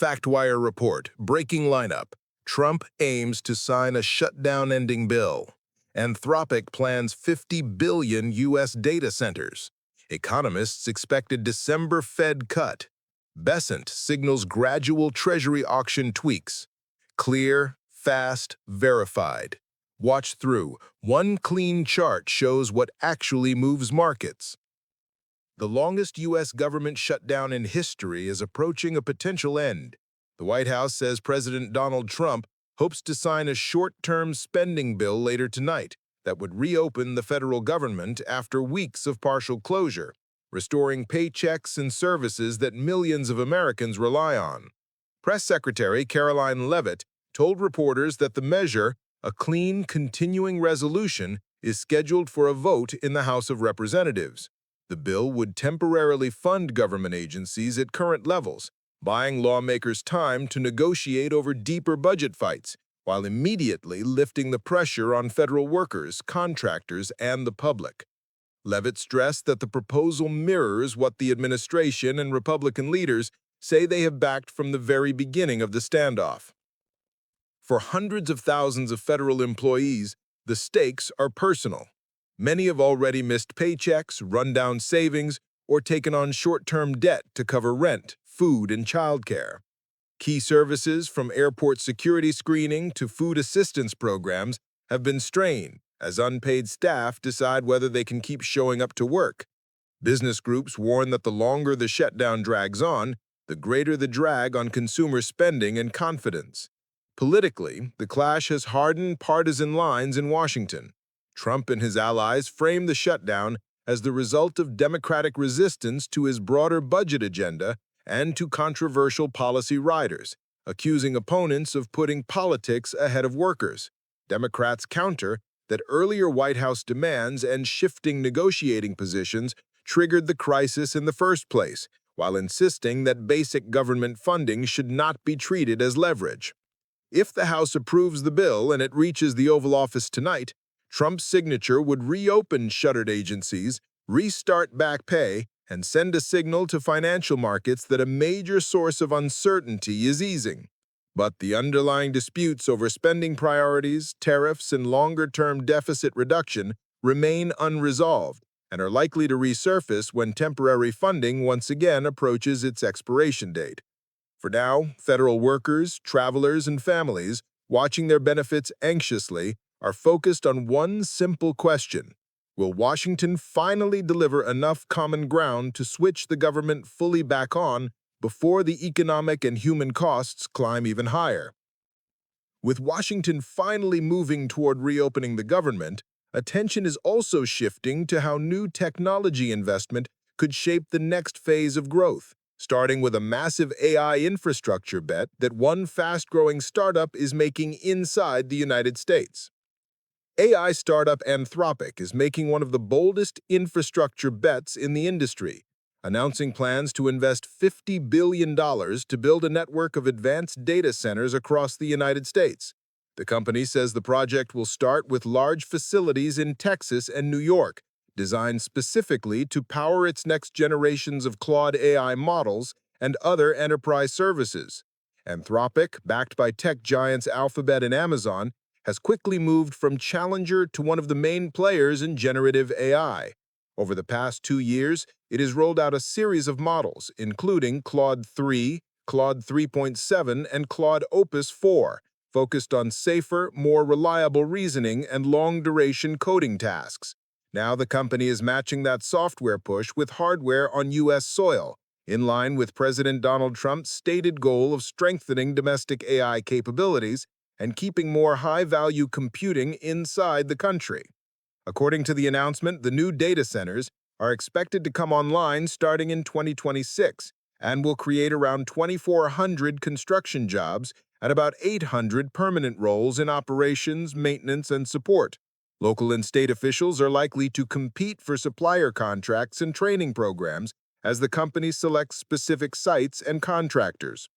FactWire Report, breaking lineup. Trump aims to sign a shutdown-ending bill. Anthropic plans 50 billion U.S. data centers. Economists expected December Fed cut. Bessent signals gradual Treasury auction tweaks. Clear, fast, verified. Watch through. One clean chart shows what actually moves markets. The longest U.S. government shutdown in history is approaching a potential end. The White House says President Donald Trump hopes to sign a short-term spending bill later tonight that would reopen the federal government after weeks of partial closure, restoring paychecks and services that millions of Americans rely on. Press Secretary Karoline Leavitt told reporters that the measure, a clean, continuing resolution, is scheduled for a vote in the House of Representatives. The bill would temporarily fund government agencies at current levels, buying lawmakers time to negotiate over deeper budget fights, while immediately lifting the pressure on federal workers, contractors, and the public. Leavitt stressed that the proposal mirrors what the administration and Republican leaders say they have backed from the very beginning of the standoff. For hundreds of thousands of federal employees, the stakes are personal. Many have already missed paychecks, run down savings, or taken on short-term debt to cover rent, food, and childcare. Key services, from airport security screening to food assistance programs, have been strained as unpaid staff decide whether they can keep showing up to work. Business groups warn that the longer the shutdown drags on, the greater the drag on consumer spending and confidence. Politically, the clash has hardened partisan lines in Washington. Trump and his allies frame the shutdown as the result of Democratic resistance to his broader budget agenda and to controversial policy riders, accusing opponents of putting politics ahead of workers. Democrats counter that earlier White House demands and shifting negotiating positions triggered the crisis in the first place, while insisting that basic government funding should not be treated as leverage. If the House approves the bill and it reaches the Oval Office tonight, Trump's signature would reopen shuttered agencies, restart back pay, and send a signal to financial markets that a major source of uncertainty is easing. But the underlying disputes over spending priorities, tariffs, and longer-term deficit reduction remain unresolved and are likely to resurface when temporary funding once again approaches its expiration date. For now, federal workers, travelers, and families, watching their benefits anxiously, are focused on one simple question: will Washington finally deliver enough common ground to switch the government fully back on before the economic and human costs climb even higher? With Washington finally moving toward reopening the government, attention is also shifting to how new technology investment could shape the next phase of growth, starting with a massive AI infrastructure bet that one fast-growing startup is making inside the United States. AI startup Anthropic is making one of the boldest infrastructure bets in the industry, announcing plans to invest $50 billion to build a network of advanced data centers across the United States. The company says the project will start with large facilities in Texas and New York, designed specifically to power its next generations of Claude AI models and other enterprise services. Anthropic, backed by tech giants Alphabet and Amazon, has quickly moved from challenger to one of the main players in generative AI. Over the past 2 years, it has rolled out a series of models, including Claude 3, Claude 3.7, and Claude Opus 4, focused on safer, more reliable reasoning and long-duration coding tasks. Now the company is matching that software push with hardware on U.S. soil, in line with President Donald Trump's stated goal of strengthening domestic AI capabilities and keeping more high-value computing inside the country. According to the announcement, the new data centers are expected to come online starting in 2026 and will create around 2,400 construction jobs and about 800 permanent roles in operations, maintenance, and support. Local and state officials are likely to compete for supplier contracts and training programs as the company selects specific sites and contractors.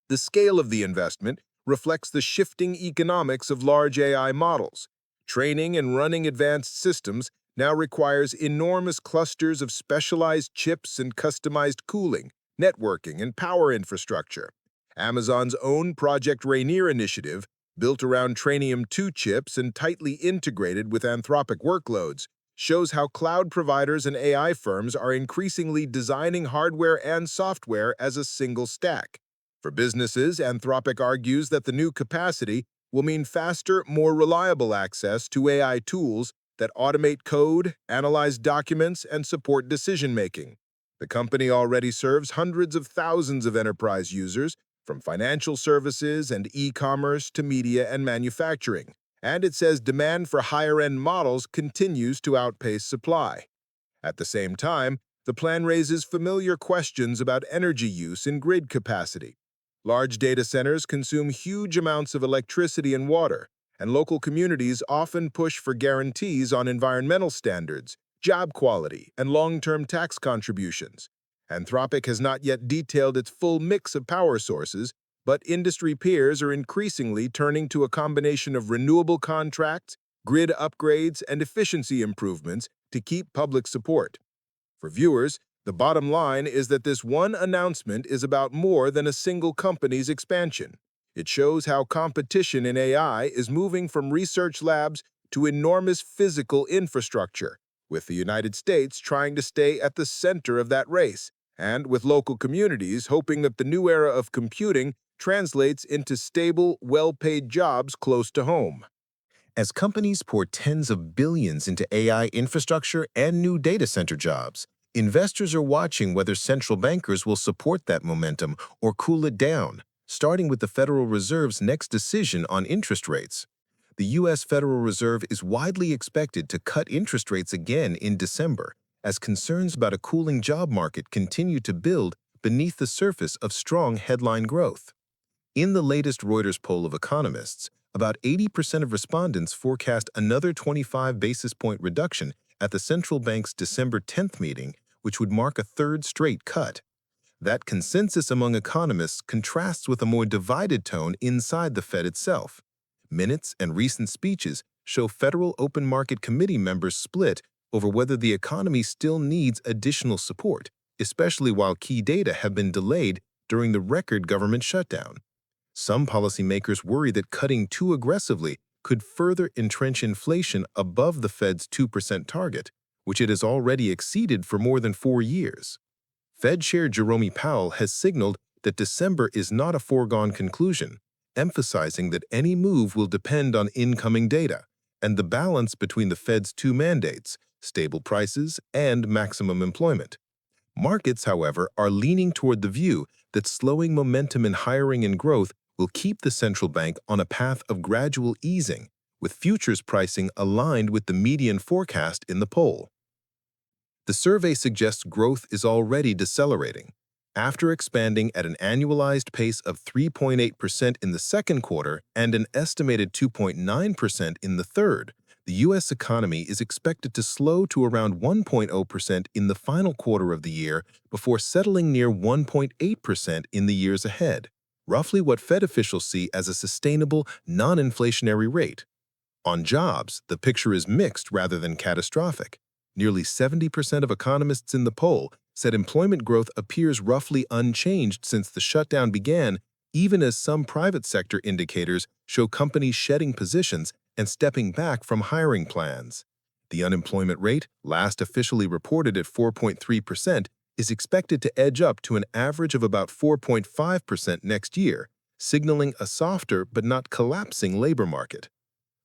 The scale of the investment reflects the shifting economics of large AI models. Training and running advanced systems now requires enormous clusters of specialized chips and customized cooling, networking, and power infrastructure. Amazon's own Project Rainier initiative, built around Trainium2 chips and tightly integrated with Anthropic workloads, shows how cloud providers and AI firms are increasingly designing hardware and software as a single stack. For businesses, Anthropic argues that the new capacity will mean faster, more reliable access to AI tools that automate code, analyze documents, and support decision-making. The company already serves hundreds of thousands of enterprise users, from financial services and e-commerce to media and manufacturing, and it says demand for higher-end models continues to outpace supply. At the same time, the plan raises familiar questions about energy use and grid capacity. Large data centers consume huge amounts of electricity and water, and local communities often push for guarantees on environmental standards, job quality, and long-term tax contributions. Anthropic has not yet detailed its full mix of power sources, but industry peers are increasingly turning to a combination of renewable contracts, grid upgrades, and efficiency improvements to keep public support. For viewers, the bottom line is that this one announcement is about more than a single company's expansion. It shows how competition in AI is moving from research labs to enormous physical infrastructure, with the United States trying to stay at the center of that race, and with local communities hoping that the new era of computing translates into stable, well-paid jobs close to home. As companies pour tens of billions into AI infrastructure and new data center jobs, investors are watching whether central bankers will support that momentum or cool it down, starting with the Federal Reserve's next decision on interest rates. The U.S. Federal Reserve is widely expected to cut interest rates again in December, as concerns about a cooling job market continue to build beneath the surface of strong headline growth. In the latest Reuters poll of economists, about 80% of respondents forecast another 25 basis point reduction at the central bank's December 10th meeting, which would mark a third straight cut. That consensus among economists contrasts with a more divided tone inside the Fed itself. Minutes and recent speeches show Federal Open Market Committee members split over whether the economy still needs additional support, especially while key data have been delayed during the record government shutdown. Some policymakers worry that cutting too aggressively could further entrench inflation above the Fed's 2% target, which it has already exceeded for more than 4 years. Fed Chair Jerome Powell has signaled that December is not a foregone conclusion, emphasizing that any move will depend on incoming data and the balance between the Fed's two mandates, stable prices and maximum employment. Markets, however, are leaning toward the view that slowing momentum in hiring and growth will keep the central bank on a path of gradual easing, with futures pricing aligned with the median forecast in the poll. The survey suggests growth is already decelerating. After expanding at an annualized pace of 3.8% in the second quarter and an estimated 2.9% in the third, the U.S. economy is expected to slow to around 1.0% in the final quarter of the year before settling near 1.8% in the years ahead, roughly what Fed officials see as a sustainable, non-inflationary rate. On jobs, the picture is mixed rather than catastrophic. Nearly 70% of economists in the poll said employment growth appears roughly unchanged since the shutdown began, even as some private sector indicators show companies shedding positions and stepping back from hiring plans. The unemployment rate, last officially reported at 4.3%, is expected to edge up to an average of about 4.5% next year, signaling a softer but not collapsing labor market.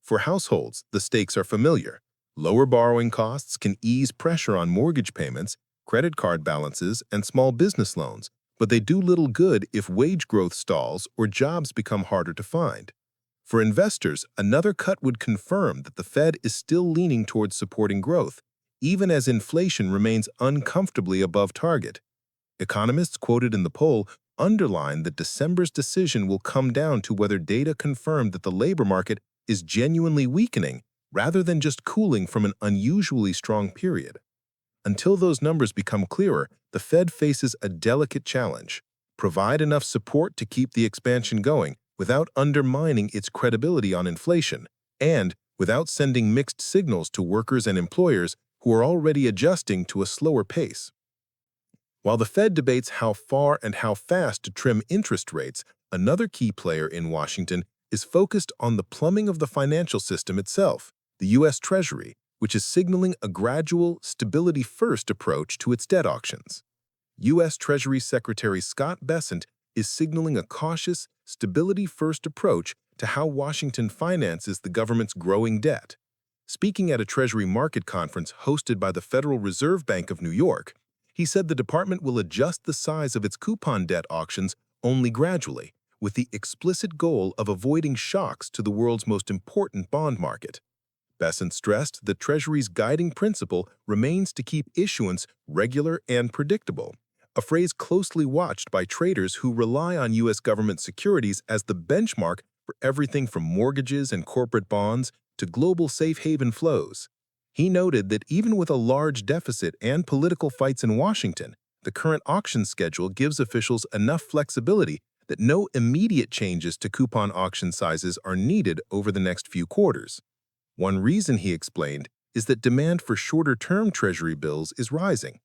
For households, the stakes are familiar. Lower borrowing costs can ease pressure on mortgage payments, credit card balances, and small business loans, but they do little good if wage growth stalls or jobs become harder to find. For investors, another cut would confirm that the Fed is still leaning towards supporting growth, even as inflation remains uncomfortably above target. Economists quoted in the poll underline that December's decision will come down to whether data confirm that the labor market is genuinely weakening rather than just cooling from an unusually strong period. Until those numbers become clearer, the Fed faces a delicate challenge: provide enough support to keep the expansion going without undermining its credibility on inflation, and without sending mixed signals to workers and employers who are already adjusting to a slower pace. While the Fed debates how far and how fast to trim interest rates, another key player in Washington is focused on the plumbing of the financial system itself, the U.S. Treasury, which is signaling a gradual, stability-first approach to its debt auctions. U.S. Treasury Secretary Scott Bessent is signaling a cautious, stability-first approach to how Washington finances the government's growing debt. Speaking at a Treasury market conference hosted by the Federal Reserve Bank of New York, he said the department will adjust the size of its coupon debt auctions only gradually, with the explicit goal of avoiding shocks to the world's most important bond market. Bessent stressed that Treasury's guiding principle remains to keep issuance regular and predictable, a phrase closely watched by traders who rely on U.S. government securities as the benchmark for everything from mortgages and corporate bonds to global safe haven flows. He noted that even with a large deficit and political fights in Washington, the current auction schedule gives officials enough flexibility that no immediate changes to coupon auction sizes are needed over the next few quarters. One reason, he explained, is that demand for shorter-term Treasury bills is rising.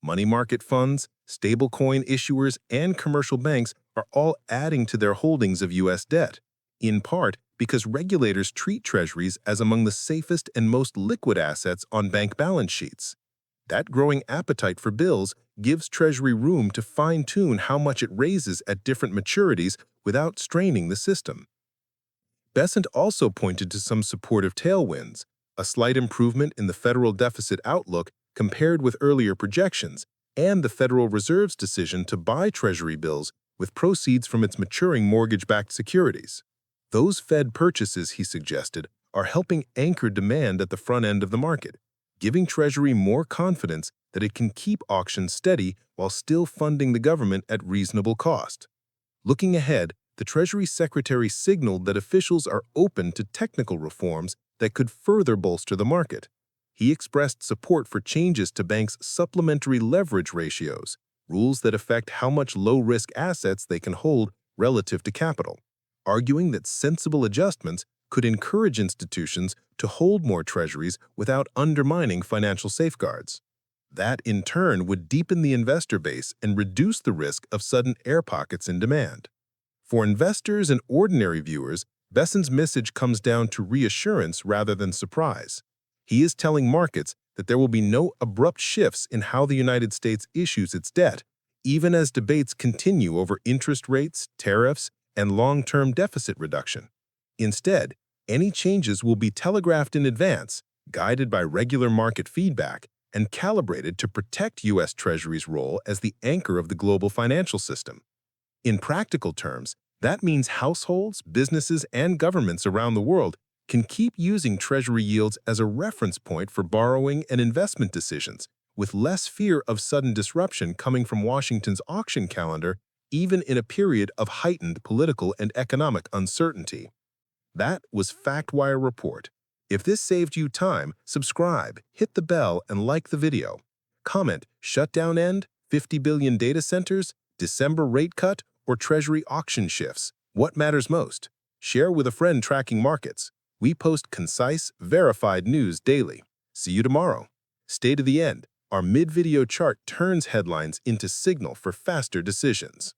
Money market funds, stablecoin issuers, and commercial banks are all adding to their holdings of U.S. debt, in part because regulators treat Treasuries as among the safest and most liquid assets on bank balance sheets. That growing appetite for bills gives Treasury room to fine-tune how much it raises at different maturities without straining the system. Bessent also pointed to some supportive tailwinds, a slight improvement in the federal deficit outlook compared with earlier projections, and the Federal Reserve's decision to buy Treasury bills with proceeds from its maturing mortgage-backed securities. Those Fed purchases, he suggested, are helping anchor demand at the front end of the market, giving Treasury more confidence that it can keep auctions steady while still funding the government at reasonable cost. Looking ahead, the Treasury Secretary signaled that officials are open to technical reforms that could further bolster the market. He expressed support for changes to banks' supplementary leverage ratios, rules that affect how much low-risk assets they can hold relative to capital, arguing that sensible adjustments could encourage institutions to hold more treasuries without undermining financial safeguards. That, in turn, would deepen the investor base and reduce the risk of sudden air pockets in demand. For investors and ordinary viewers, Bessent's message comes down to reassurance rather than surprise. He is telling markets that there will be no abrupt shifts in how the United States issues its debt, even as debates continue over interest rates, tariffs, and long-term deficit reduction. Instead, any changes will be telegraphed in advance, guided by regular market feedback, and calibrated to protect U.S. Treasury's role as the anchor of the global financial system. In practical terms, that means households, businesses, and governments around the world can keep using Treasury yields as a reference point for borrowing and investment decisions, with less fear of sudden disruption coming from Washington's auction calendar, even in a period of heightened political and economic uncertainty. That was FactWire Report. If this saved you time, subscribe, hit the bell, and like the video. Comment, shutdown end, 50 billion data centers, December rate cut, or Treasury auction shifts. What matters most? Share with a friend tracking markets. We post concise, verified news daily. See you tomorrow. Stay to the end. Our mid-video chart turns headlines into signal for faster decisions.